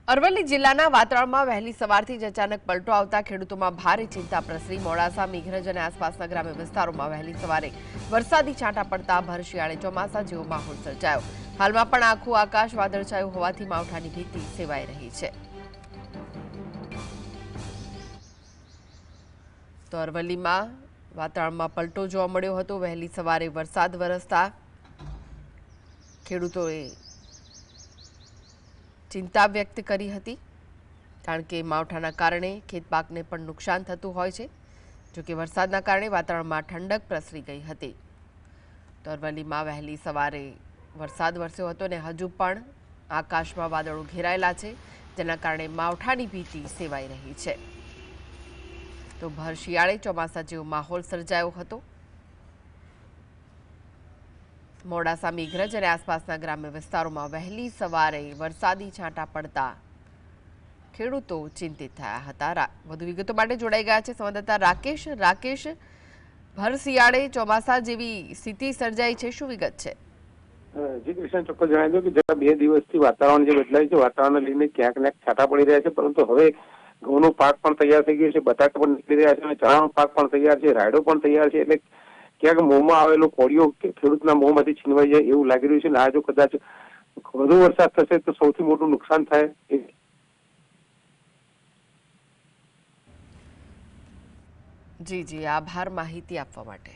અરવલ્લી જિલ્લાના વાતરાળમાં વહેલી સવારથી જ અચાનક પલટો આવતા ખેડૂતોમાં ભારે ચિંતા પ્રસરી। મોડાસા, મેઘરજ અને આસપાસના ગ્રામ્ય વિસ્તારોમાં વહેલી સવારે વરસાદી છાંટા પડતા ભર શિયાળે ચોમાસા જેવો માહોલ સર્જાયો। હાલમાં પણ આખું આકાશ વાદળછાયું હોવાથી માવઠાની ભીતિ સેવાઈ રહી છે। તો અરવલ્લીમાં વાતાવરણમાં પલટો જોવા મળ્યો હતો। વહેલી સવારે વરસાદ વરસતા ખેડૂતોએ चिंता व्यक्त करी हती, कारण के मावठाना कारणे खेतपाकने पण नुकसान थतुं होय छे। जो कि वरसादना कारणे वातावरणमां ठंडक प्रसरी गई हती। तो अरवल्लीमां वहेली सवारे वरसाद वरस्यो हतो ने हजू पण आकाशमां वादळो घेरायेला छे, जेना कारणे मावठानी भीति सेवाई रही छे। तो भर शियाळे ચોમાસા જેવો माहोल सर्जायो हतो। મોડાસા, મેઘરજ અને આસપાસના ગ્રામ્ય વિસ્તારોમાં વહેલી સવારે વરસાદી છાંટા પડતા ખેડૂતો ચિંતિત થયા હતા। વધુ વિગતો માટે જોડાઈ ગયા છે સંવાદદાતા રાકેશ। ભર શિયાળે ચોમાસા જેવી સ્થિતિ સર્જાઈ છે, શું વિગત છે? જી કૃષ્ણ, ચોક્કસ જણાવી દો કે જરા 2 દિવસથી વાતાવરણ જે બદલાય છે, વાતાવરણને લઈને ક્યાંક ને છાંટા પડી રહ્યા છે, પરંતુ હવે ઘઉંનો પાક પણ તૈયાર થઈ ગયો છે, બટાકા પણ નીકળી રહ્યા છે અને ચણાનો પાક પણ તૈયાર છે, રાયડો પણ તૈયાર છે। એટલે ક્યાંક મોંમાં આવેલો કોળિયો ખેડૂતના મોંમાંથી છીનવાઈ જાય એવું લાગી રહ્યું છે અને આ જો કદાચ વધુ વરસાદ થશે તો સૌથી મોટું નુકસાન થાય। જી, આભાર માહિતી આપવા માટે।